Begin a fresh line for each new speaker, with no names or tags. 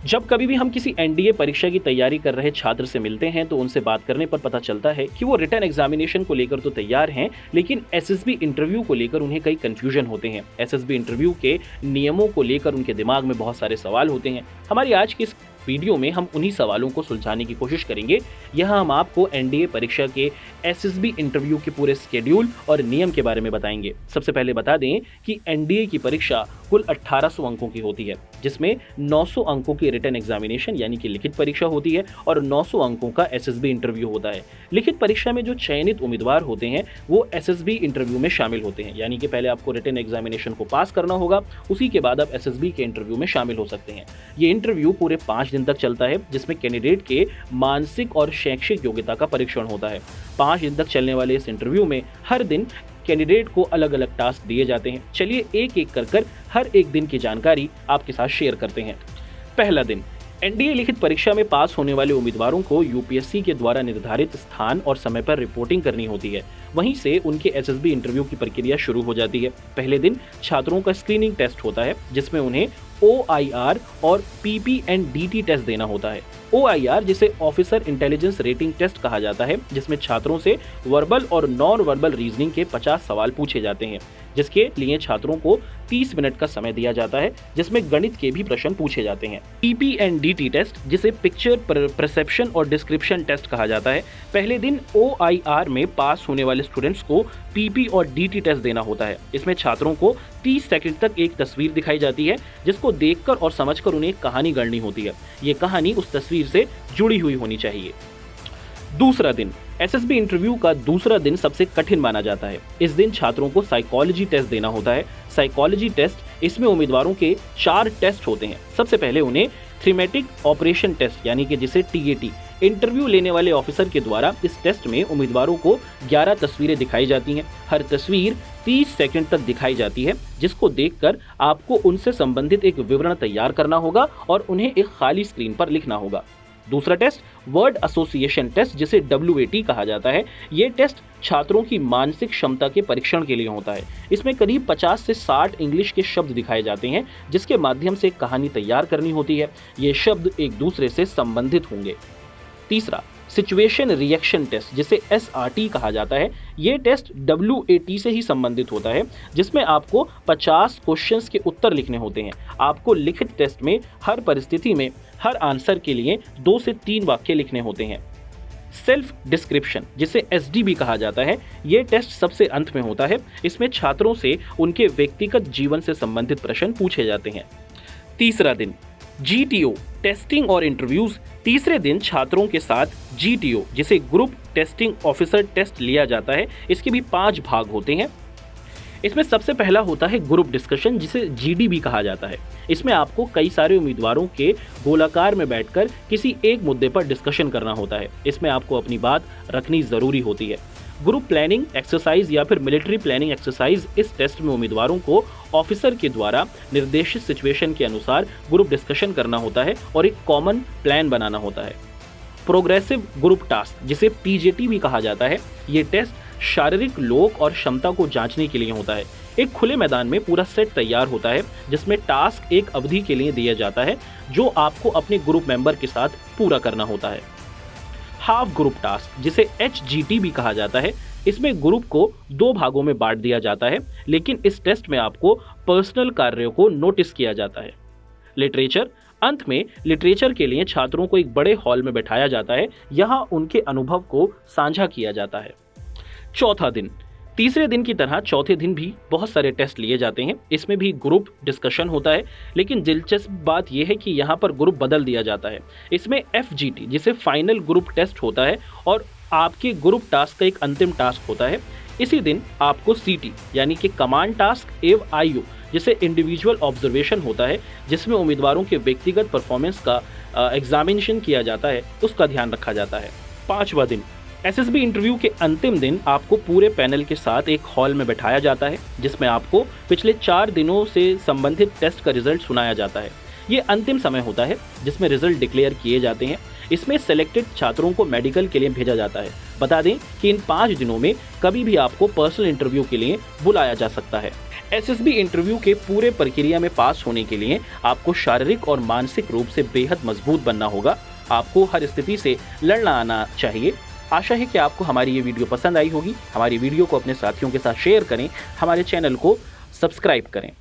जब कभी भी हम किसी एनडीए परीक्षा की तैयारी कर रहे छात्र से मिलते हैं तो उनसे बात करने पर पता चलता है कि वो रिटन एग्जामिनेशन को लेकर तो तैयार हैं, लेकिन एसएसबी इंटरव्यू को लेकर उन्हें कई कंफ्यूजन होते हैं। एसएसबी इंटरव्यू के नियमों को लेकर उनके दिमाग में बहुत सारे सवाल होते हैं। हमारी आज की इस वीडियो में हम उन्हीं सवालों को सुलझाने की कोशिश करेंगे। यहाँ हम आपको एनडीए परीक्षा के एसएसबी इंटरव्यू के पूरे शेड्यूल और नियम के बारे में बताएंगे। सबसे पहले बता दें कि एनडीए की परीक्षा कुल 1800 अंकों की होती है, जिसमें 900 अंकों की रिटन एग्जामिनेशन यानी कि लिखित परीक्षा होती है और 900 अंकों का एसएसबी इंटरव्यू होता है। लिखित परीक्षा में जो चयनित उम्मीदवार होते हैं वो एसएसबी इंटरव्यू में शामिल होते हैं, यानी कि पहले आपको रिटन एग्जामिनेशन को पास करना होगा, उसी के बाद आप एसएसबी के इंटरव्यू में शामिल हो सकते हैं। ये इंटरव्यू पूरे 5 दिन तक चलता है, जिसमें कैंडिडेट के मानसिक और शैक्षिक योग्यता का परीक्षण होता है। 5 दिन तक चलने वाले इस इंटरव्यू में हर दिन कैंडिडेट को अलग अलग टास्क दिए जाते हैं। चलिए एक एक कर हर एक दिन की जानकारी आपके साथ शेयर करते हैं। पहला दिन, एनडीए लिखित परीक्षा में पास होने वाले उम्मीदवारों को यूपीएससी के द्वारा निर्धारित स्थान और समय पर रिपोर्टिंग करनी होती है। वहीं से उनके एसएसबी इंटरव्यू की प्रक्रिया शुरू हो जाती है। पहले दिन छात्रों का स्क्रीनिंग टेस्ट होता है, जिसमें उन्हें OIR और PPNDT टेस्ट देना होता है। OIR जिसे ऑफिसर इंटेलिजेंस रेटिंग टेस्ट कहा जाता है, जिसमें छात्रों से वर्बल और नॉन वर्बल रीजनिंग के 50 सवाल पूछे जाते हैं, जिसके लिए छात्रों को 30 मिनट का समय दिया जाता है, जिसमें गणित के भी प्रश्न पूछे जाते हैं। PPNDT टेस्ट जिसे पिक्चर परसेप्शन और डिस्क्रिप्शन टेस्ट कहा जाता है। पहले दिन OIR में पास होने वाले स्टूडेंट्स को PP और DT टेस्ट देना होता है। इसमें छात्रों को 30 सेकंड तक एक तस्वीर दिखाई जाती है, जिसको देखकर और समझकर उन्हें एक कहानी गढ़नी होती है। ये कहानी उस तस्वीर से जुड़ी हुई होनी चाहिए। दूसरा दिन, एसएसबी इंटरव्यू का दूसरा दिन सबसे कठिन माना जाता है। इस दिन छात्रों को साइकोलॉजी टेस्ट देना होता है। साइकोलॉजी टेस्ट, इसमें उम्मीदवारों के 4 टेस्ट होते हैं। सबसे पहले उन्हें थीमेटिक ऑपरेशन टेस्ट यानी कि जिसे TAT, इंटरव्यू लेने वाले ऑफिसर के द्वारा इस टेस्ट में उम्मीदवारों को 11 तस्वीरें दिखाई जाती हैं। हर तस्वीर 30 सेकंड तक दिखाई जाती है, जिसको देखकर आपको उनसे संबंधित एक विवरण तैयार करना होगा और उन्हें एक खाली स्क्रीन पर लिखना होगा। दूसरा टेस्ट वर्ड एसोसिएशन टेस्ट जिसे WAT कहा जाता है। ये टेस्ट छात्रों की मानसिक क्षमता के परीक्षण के लिए होता है। इसमें करीब 50 से 60 इंग्लिश के शब्द दिखाए जाते हैं, जिसके माध्यम से एक कहानी तैयार करनी होती है। ये शब्द एक दूसरे से संबंधित होंगे। तीसरा, सिचुएशन रिएक्शन टेस्ट जिसे SRT कहा जाता है। ये टेस्ट WAT से ही संबंधित होता है, जिसमें आपको 50 क्वेश्चंस के उत्तर लिखने होते हैं। आपको लिखित टेस्ट में हर परिस्थिति में हर आंसर के लिए 2 से 3 वाक्य लिखने होते हैं। सेल्फ डिस्क्रिप्शन जिसे SDB कहा जाता है, ये टेस्ट सबसे अंत में होता है। इसमें छात्रों से उनके व्यक्तिगत जीवन से संबंधित प्रश्न पूछे जाते हैं। तीसरा दिन, GTO टेस्टिंग और इंटरव्यूज। तीसरे दिन छात्रों के साथ GTO जिसे ग्रुप टेस्टिंग ऑफिसर टेस्ट लिया जाता है। इसके भी 5 भाग होते हैं। इसमें सबसे पहला होता है ग्रुप डिस्कशन जिसे GDB कहा जाता है। इसमें आपको कई सारे उम्मीदवारों के गोलाकार में बैठकर किसी एक मुद्दे पर डिस्कशन करना होता है। इसमें आपको अपनी बात रखनी ज़रूरी होती है। ग्रुप प्लानिंग एक्सरसाइज या फिर मिलिट्री प्लानिंग एक्सरसाइज, इस टेस्ट में उम्मीदवारों को ऑफिसर के द्वारा निर्देशित सिचुएशन के अनुसार ग्रुप डिस्कशन करना होता है और एक कॉमन प्लान बनाना होता है। प्रोग्रेसिव ग्रुप टास्क जिसे PJT भी कहा जाता है, ये टेस्ट शारीरिक लोक और क्षमता को जांचने के लिए होता है। एक खुले मैदान में पूरा सेट तैयार होता है, जिसमें टास्क एक अवधि के लिए दिया जाता है, जो आपको अपने ग्रुप मेंबर के साथ पूरा करना होता है। हाफ ग्रुप टास्क जिसे HGT भी कहा जाता है, इसमें ग्रुप को 2 भागों में बांट दिया जाता है, लेकिन इस टेस्ट में आपको पर्सनल कार्यों को नोटिस किया जाता है। लिटरेचर, अंत में लिटरेचर के लिए छात्रों को एक बड़े हॉल में बैठाया जाता है। यहाँ उनके अनुभव को साझा किया जाता है। चौथा दिन, तीसरे दिन की तरह चौथे दिन भी बहुत सारे टेस्ट लिए जाते हैं। इसमें भी ग्रुप डिस्कशन होता है, लेकिन दिलचस्प बात यह है कि यहाँ पर ग्रुप बदल दिया जाता है। इसमें FGT जिसे फाइनल ग्रुप टेस्ट होता है और आपके ग्रुप टास्क का एक अंतिम टास्क होता है। इसी दिन आपको CT यानी कि कमांड टास्क एवं IO जिसे इंडिविजुअल ऑब्जर्वेशन होता है, जिसमें उम्मीदवारों के व्यक्तिगत परफॉर्मेंस का एग्जामिनेशन किया जाता है, उसका ध्यान रखा जाता है। 5वां दिन, SSB इंटरव्यू के अंतिम दिन आपको पूरे पैनल के साथ एक हॉल में बैठाया जाता है, जिसमें आपको पिछले 4 दिनों से संबंधित टेस्ट का रिजल्ट सुनाया जाता है। ये अंतिम समय होता है जिसमें रिजल्ट डिक्लेयर किए जाते हैं। इसमें सेलेक्टेड छात्रों को मेडिकल के लिए भेजा जाता है। बता दें कि इन 5 दिनों में कभी भी आपको पर्सनल इंटरव्यू के लिए बुलाया जा सकता है। एसएसबी इंटरव्यू के पूरे प्रक्रिया में पास होने के लिए आपको शारीरिक और मानसिक रूप से बेहद मजबूत बनना होगा। आपको हर स्थिति से लड़ना आना चाहिए। आशा है कि आपको हमारी ये वीडियो पसंद आई होगी। हमारी वीडियो को अपने साथियों के साथ शेयर करें, हमारे चैनल को सब्सक्राइब करें।